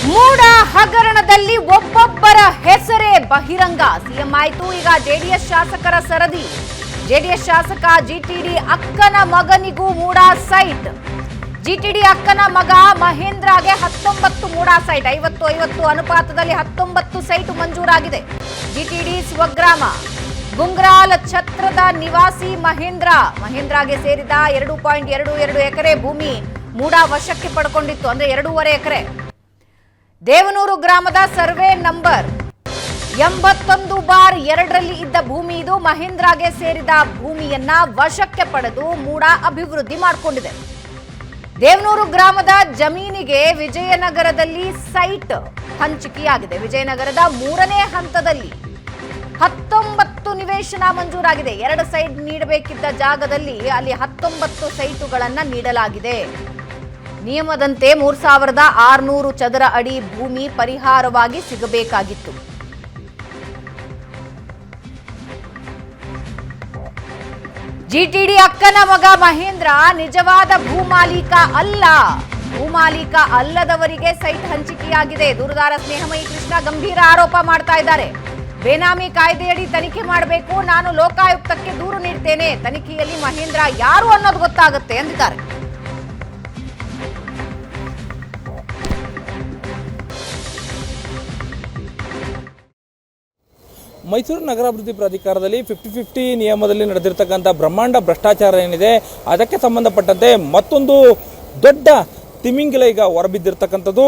ಮೂಡ ಹಗರಣದಲ್ಲಿ ಒಬ್ಬೊಬ್ಬರ ಹೆಸರೇ ಬಹಿರಂಗ. ಸಿಎಂ ಆಯ್ತು, ಈಗ ಜೆಡಿಎಸ್ ಶಾಸಕರ ಸರದಿ. ಜೆಡಿಎಸ್ ಶಾಸಕ ಜಿಟಿಡಿ ಅಕ್ಕನ ಮಗನಿಗೂ ಮೂಡ ಸೈಟ್. ಜಿಟಿಡಿ ಅಕ್ಕನ ಮಗ ಮಹೇಂದ್ರಗೆ 19 ಮೂಡ ಸೈಟ್. 50-50 ಅನುಪಾತದಲ್ಲಿ 19 ಸೈಟ್ ಮಂಜೂರಾಗಿದೆ. ಜಿಟಿಡಿ ಸ್ವಗ್ರಾಮ ಗುಂಗ್ರಾಲ್ ಛತ್ರದ ನಿವಾಸಿ ಮಹೇಂದ್ರಗೆ ಸೇರಿದ 2.22 ಎಕರೆ ಭೂಮಿ ಮೂಡ ವಶಕ್ಕೆ ಪಡ್ಕೊಂಡಿತ್ತು. ಅಂದ್ರೆ 2.5 ಎಕರೆ. ದೇವನೂರು ಗ್ರಾಮದ ಸರ್ವೆ ನಂಬರ್ 81/2ರಲ್ಲಿ ಇದ್ದ ಭೂಮಿ ಇದು. ಮಹೇಂದ್ರಗೆ ಸೇರಿದ ಭೂಮಿಯನ್ನ ವಶಕ್ಕೆ ಪಡೆದು ಮೂಡ ಅಭಿವೃದ್ಧಿ ಮಾಡಿಕೊಂಡಿದೆ. ದೇವನೂರು ಗ್ರಾಮದ ಜಮೀನಿಗೆ ವಿಜಯನಗರದಲ್ಲಿ ಸೈಟ್ ಹಂಚಿಕೆಯಾಗಿದೆ. ವಿಜಯನಗರದ 3ನೇ ಹಂತದಲ್ಲಿ 19 ನಿವೇಶನ ಮಂಜೂರಾಗಿದೆ. 2 ಸೈಟ್ ನೀಡಬೇಕಿದ್ದ ಜಾಗದಲ್ಲಿ ಅಲ್ಲಿ 19 ಸೈಟುಗಳನ್ನು ನೀಡಲಾಗಿದೆ. ನಿಯಮದಂತೆ 3600 ಚದರ ಅಡಿ ಭೂಮಿ ಪರಿಹಾರವಾಗಿ ಸಿಗಬೇಕಾಗಿತ್ತು. ಜಿಟಿಡಿ ಅಕ್ಕನ ಮಗ ಮಹೇಂದ್ರ ನಿಜವಾದ ಭೂಮಾಲೀಕ ಅಲ್ಲ. ಭೂಮಾಲೀಕ ಅಲ್ಲದವರಿಗೆ ಸೈಟ್ ಹಂಚಿಕೆಯಾಗಿದೆ. ದೂರುದಾರ ಸ್ನೇಹಮಯಿ ಕೃಷ್ಣ ಗಂಭೀರ ಆರೋಪ ಮಾಡ್ತಾ ಇದ್ದಾರೆ. ಬೇನಾಮಿ ಕಾಯ್ದೆಯಡಿ ತನಿಖೆ ಮಾಡಬೇಕು, ನಾನು ಲೋಕಾಯುಕ್ತಕ್ಕೆ ದೂರು ನೀಡ್ತೇನೆ, ತನಿಖೆಯಲ್ಲಿ ಮಹೇಂದ್ರ ಯಾರು ಅನ್ನೋದು ಗೊತ್ತಾಗುತ್ತೆ ಎಂದಿದ್ದಾರೆ. ಮೈಸೂರು ನಗರಾಭಿವೃದ್ಧಿ ಪ್ರಾಧಿಕಾರದಲ್ಲಿ 50-50 ನಿಯಮದಲ್ಲಿ ನಡೆದಿರ್ತಕ್ಕಂಥ ಬ್ರಹ್ಮಾಂಡ ಭ್ರಷ್ಟಾಚಾರ ಏನಿದೆ ಅದಕ್ಕೆ ಸಂಬಂಧಪಟ್ಟಂತೆ ಮತ್ತೊಂದು ದೊಡ್ಡ ತಿಮಿಂಗಿಲ ಈಗ ಹೊರಬಿದ್ದಿರ್ತಕ್ಕಂಥದ್ದು.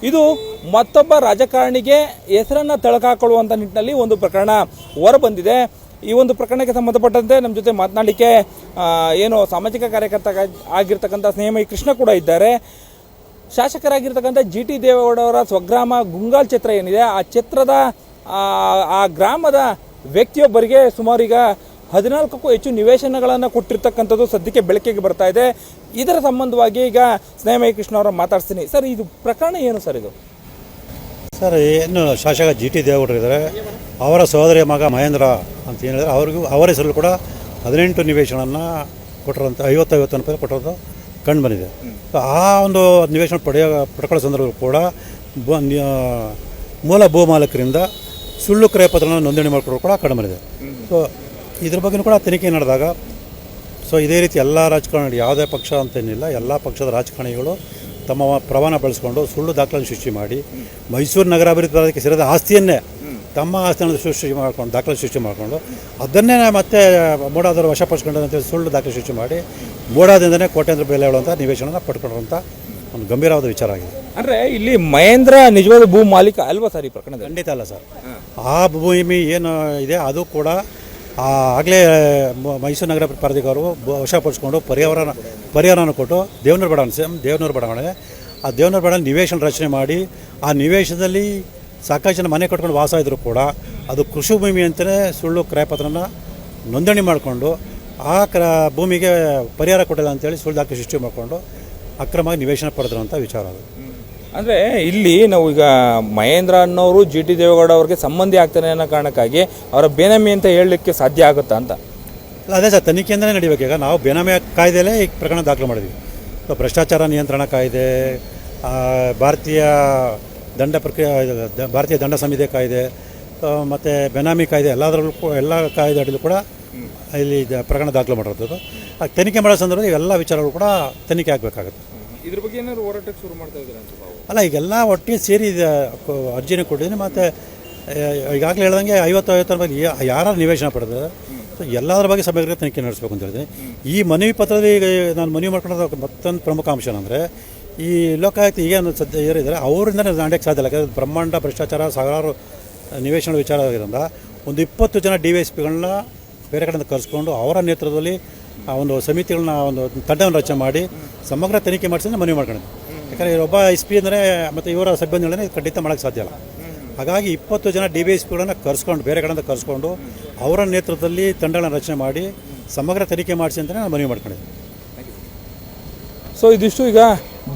ಇದು ಮತ್ತೊಬ್ಬ ರಾಜಕಾರಣಿಗೆ ಹೆಸರನ್ನು ತಳಕಾಕೊಳ್ಳುವಂಥ ನಿಟ್ಟಿನಲ್ಲಿ ಒಂದು ಪ್ರಕರಣ ಹೊರಬಂದಿದೆ. ಈ ಒಂದು ಪ್ರಕರಣಕ್ಕೆ ಸಂಬಂಧಪಟ್ಟಂತೆ ನಮ್ಮ ಜೊತೆ ಮಾತನಾಡಲಿಕ್ಕೆ ಏನು ಸಾಮಾಜಿಕ ಕಾರ್ಯಕರ್ತ ಆಗಿರ್ತಕ್ಕಂಥ ಸ್ನೇಹಮಯಿ ಕೃಷ್ಣ ಕೂಡ ಇದ್ದಾರೆ. ಶಾಸಕರಾಗಿರ್ತಕ್ಕಂಥ GT ದೇವೇಗೌಡವರ ಸ್ವಗ್ರಾಮ ಗುಂಗಾಲ್ ಛತ್ರ ಏನಿದೆ ಆ ಛತ್ರದ ಆ ಗ್ರಾಮದ ವ್ಯಕ್ತಿಯೊಬ್ಬರಿಗೆ ಸುಮಾರು ಈಗ 14ಕ್ಕೂ ಹೆಚ್ಚು ನಿವೇಶನಗಳನ್ನು ಕೊಟ್ಟಿರ್ತಕ್ಕಂಥದ್ದು ಸದ್ಯಕ್ಕೆ ಬೆಳಕಿಗೆ ಬರ್ತಾ ಇದೆ. ಇದರ ಸಂಬಂಧವಾಗಿ ಈಗ ಸ್ನೇಹಮಯಿ ಕೃಷ್ಣ ಅವರ ಮಾತಾಡ್ತೀನಿ. ಸರ್, ಇದು ಪ್ರಕರಣ ಏನು ಸರ್? ಇದು ಸರ್, ಏನು ಶಾಸಕ GT ದೇವೇಗೌಡರು ಇದ್ದಾರೆ, ಅವರ ಸಹೋದರಿಯ ಮಗ ಮಹೇಂದ್ರ ಅಂತ ಹೇಳಿದರೆ ಅವರ ಹೆಸರು ಕೂಡ 18 ನಿವೇಶನವನ್ನು ಕೊಟ್ಟಿರೋಂಥ 50-50 ರೂಪಾಯಿ ಕೊಟ್ಟಿರೋದು ಕಂಡು ಬಂದಿದೆ. ಆ ಒಂದು ನಿವೇಶನ ಪಡ್ಕೊಳ್ಳೋ ಸಂದರ್ಭದಲ್ಲಿ ಕೂಡ ಮೂಲ ಭೂಮಾಲಕರಿಂದ ಸುಳ್ಳು ಕ್ರಯಪತ್ರನ ನೋಂದಣಿ ಮಾಡಿಕೊಡೋರು ಕೂಡ ಕಂಡು ಬಂದಿದೆ. ಸೊ ಇದ್ರ ಬಗ್ಗೆ ಕೂಡ ತನಿಖೆ ನಡೆದಾಗ ಇದೇ ರೀತಿ ಎಲ್ಲ ರಾಜಕಾರಣಿ, ಯಾವುದೇ ಪಕ್ಷ ಅಂತೇನಿಲ್ಲ, ಎಲ್ಲ ಪಕ್ಷದ ರಾಜಕಾರಣಿಗಳು ತಮ್ಮ ಪ್ರಮಾಣ ಬಳಸ್ಕೊಂಡು ಸುಳ್ಳು ದಾಖಲೆಯನ್ನು ಸೃಷ್ಟಿ ಮಾಡಿ ಮೈಸೂರು ನಗರಾಭಿವೃದ್ಧಿ ಪ್ರಾಧಿಕಾರಕ್ಕೆ ಸೇರಿದ ಆಸ್ತಿಯನ್ನೇ ತಮ್ಮ ಆಸ್ತಿಯನ್ನು ಸೃಷ್ಟಿ ಮಾಡ್ಕೊಂಡು ದಾಖಲೆ ಸೃಷ್ಟಿ ಮಾಡಿಕೊಂಡು ಅದನ್ನೇ ಮತ್ತೆ ಮೂಡಾದವರು ವಶಪಡಿಸ್ಕೊಂಡು ಅಂತೇಳಿ ಸುಳ್ಳು ದಾಖಲೆ ಸೃಷ್ಟಿ ಮಾಡಿ ಮೂಡಾದಿಂದನೇ ಕೋಟ್ಯಾಂತರ ಬೆಲೆ ಹೇಳುವಂಥ ನಿವೇಶನ ಪಡ್ಕೊಂಡಿರುವಂಥ ಒಂದು ಗಂಭೀರವಾದ ವಿಚಾರ ಆಗಿದೆ. ಅಂದರೆ ಇಲ್ಲಿ ಮಹೇಂದ್ರ ನಿಜವಾದ ಭೂ ಮಾಲೀಕ ಅಲ್ವಾ ಸರ್ ಈ ಪ್ರಕರಣ? ಖಂಡಿತ ಅಲ್ಲ ಸರ್. ಆ ಭೂಮಿ ಏನು ಇದೆ ಅದು ಕೂಡ ಆಗಲೇ ಮೈಸೂರು ನಗರ ಪ್ರಾಧಿಕಾರವು ವಶಪಡಿಸ್ಕೊಂಡು ಪರಿಹಾರನ ಕೊಟ್ಟು ದೇವನೂರು ಬಡಾವಣೆ ಆ ದೇವನೂರು ಬಡಾವಣೆ ನಿವೇಶನ ರಚನೆ ಮಾಡಿ ಆ ನಿವೇಶನದಲ್ಲಿ ಸಾಕಷ್ಟು ಜನ ಮನೆ ಕಟ್ಕೊಂಡು ವಾಸ ಇದ್ದರೂ ಕೂಡ ಅದು ಕೃಷಿ ಭೂಮಿ ಅಂತಲೇ ಸುಳ್ಳು ಕ್ರಯಪತ್ರನ ನೋಂದಣಿ ಮಾಡಿಕೊಂಡು ಆ ಭೂಮಿಗೆ ಪರಿಹಾರ ಕೊಟ್ಟಿಲ್ಲ ಅಂತೇಳಿ ಸುಳ್ಳು ದಾಖಲೆ ಸೃಷ್ಟಿ ಮಾಡಿಕೊಂಡು ಅಕ್ರಮವಾಗಿ ನಿವೇಶನ ಪಡೆದಿರುವಂಥ ವಿಚಾರ ಅದು. ಅಂದರೆ ಇಲ್ಲಿ ನಾವು ಈಗ ಮಹೇಂದ್ರ ಅನ್ನೋರು GT ದೇವೇಗೌಡ ಅವ್ರಿಗೆ ಸಂಬಂಧಿ ಆಗ್ತಾನೆ ಅನ್ನೋ ಕಾರಣಕ್ಕಾಗಿ ಅವರ ಬೇನಾಮಿ ಅಂತ ಹೇಳಲಿಕ್ಕೆ ಸಾಧ್ಯ ಆಗುತ್ತಾ ಅಂತ? ಅದೇ ಸರ್, ತನಿಖೆಯಿಂದಲೇ ನಡಿಬೇಕು. ಈಗ ನಾವು ಬೇನಾಮಿ ಕಾಯ್ದೆಯಲ್ಲೇ ಈ ಪ್ರಕರಣ ದಾಖಲು ಮಾಡಿದ್ವಿ. ಭ್ರಷ್ಟಾಚಾರ ನಿಯಂತ್ರಣ ಕಾಯ್ದೆ, ಭಾರತೀಯ ದಂಡ ಸಂಹಿತೆ ಕಾಯ್ದೆ ಮತ್ತು ಬೇನಾಮಿ ಕಾಯ್ದೆ ಎಲ್ಲ ಕಾಯ್ದೆ ಅಡಿಯಲ್ಲೂ ಕೂಡ ಇಲ್ಲಿ ಪ್ರಕರಣ ದಾಖಲು ಮಾಡಿರೋದು. ತನಿಖೆ ಮಾಡೋ ಸಂದರ್ಭದಲ್ಲಿ ಇವೆಲ್ಲ ವಿಚಾರಗಳು ಕೂಡ ತನಿಖೆ ಆಗಬೇಕಾಗುತ್ತೆ. ಇದ್ರ ಬಗ್ಗೆ ಏನಾದ್ರು ಹೋರಾಟಕ್ಕೆ ಶುರು ಮಾಡ್ತಾ ಇದ್ದಾರೆ ಅಂತ? ಅಲ್ಲ, ಈಗೆಲ್ಲ ಒಟ್ಟಿಗೆ ಸೇರಿ ಅರ್ಜಿನ ಕೊಟ್ಟಿದ್ದೀನಿ. ಮತ್ತು ಈಗಾಗಲೇ ಹೇಳ್ದಂಗೆ 50-50 ಬಗ್ಗೆ ಯಾರು ನಿವೇಶನ ಪಡೆದ್ರೆ ಎಲ್ಲದರ ಬಗ್ಗೆ ಸಮಗ್ರ ತನಿಖೆ ನಡೆಸಬೇಕು ಅಂತ ಹೇಳಿದೆ. ಈ ಮನವಿ ಪತ್ರದಲ್ಲಿ ಈಗ ನಾನು ಮನವಿ ಮಾಡ್ಕೊಳ್ಳೋದು ಮತ್ತೊಂದು ಪ್ರಮುಖ ಅಂಶ ಅಂದರೆ ಈ ಲೋಕಾಯುಕ್ತ ಈಗೇನು ಸದ್ಯ ಏರಿದ್ದಾರೆ ಅವರಿಂದ ನಡೆಯೋಕ್ಕೆ ಸಾಧ್ಯ ಇಲ್ಲ. ಯಾಕಂದರೆ ಬ್ರಹ್ಮಾಂಡ ಭ್ರಷ್ಟಾಚಾರ ಸಾವಿರಾರು ನಿವೇಶನ ವಿಚಾರ ಆಗಿರೋದ್ರಿಂದ ಒಂದು 20 ಜನ DYSPಗಳನ್ನ ಬೇರೆ ಕಡೆಯಿಂದ ಕರೆಸ್ಕೊಂಡು ಅವರ ನೇತೃತ್ವದಲ್ಲಿ ಆ ಒಂದು ಸಮಿತಿಗಳನ್ನ ಒಂದು ತಂಡವನ್ನು ರಚನೆ ಮಾಡಿ ಸಮಗ್ರ ತನಿಖೆ ಮಾಡಿಸಿದ್ರೆ ಮನವಿ ಮಾಡ್ಕೊಂಡಿದ್ದೆ. ಯಾಕಂದರೆ ಒಬ್ಬ SP ಅಂದರೆ ಮತ್ತು ಇವರ ಸಿಬ್ಬಂದಿಗಳನ್ನೇ ಖಂಡಿತ ಮಾಡೋಕ್ಕೆ ಸಾಧ್ಯ ಇಲ್ಲ. ಹಾಗಾಗಿ 20 ಜನ DYSPಗಳನ್ನ ಕರೆಸ್ಕೊಂಡು ಬೇರೆ ಕಡೆಯಿಂದ ಕರೆಸ್ಕೊಂಡು ಅವರ ನೇತೃತ್ವದಲ್ಲಿ ತಂಡಗಳನ್ನು ರಚನೆ ಮಾಡಿ ಸಮಗ್ರ ತನಿಖೆ ಮಾಡಿಸಿ ಅಂತಲೇ ನಾನು ಮನವಿ ಮಾಡ್ಕೊಂಡಿದ್ದೆ. ಸೊ ಇದಿಷ್ಟು ಈಗ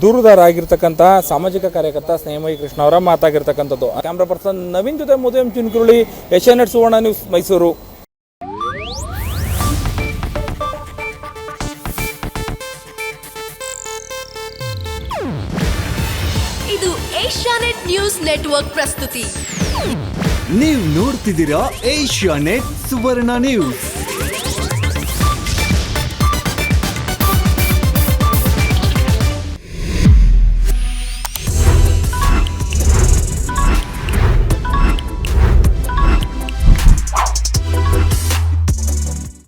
ದೂರುದಾರ ಆಗಿರ್ತಕ್ಕಂಥ ಸಾಮಾಜಿಕ ಕಾರ್ಯಕರ್ತ ಸ್ನೇಹಮಯಿ ಕೃಷ್ಣ ಅವರ ಮಾತಾಗಿರ್ತಕ್ಕಂಥದ್ದು. ಕ್ಯಾಮ್ರಾ ಪರ್ಸನ್ ನವೀನ್ ಜೊತೆ ಮುದೇಂ ಚಿನ್ಕುರುಳಿ, ಏಷ್ಯಾನೆಟ್ ಸುವರ್ಣ ನ್ಯೂಸ್, ಮೈಸೂರು. ಇದು ಏಷ್ಯಾನೆಟ್ ನ್ಯೂಸ್ ನೆಟ್ವರ್ಕ್ ಪ್ರಸ್ತುತಿ. ನೀವು ನೋಡ್ತಿದ್ದೀರಾ ಏಷ್ಯಾನೆಟ್ ಸುವರ್ಣ ನ್ಯೂಸ್.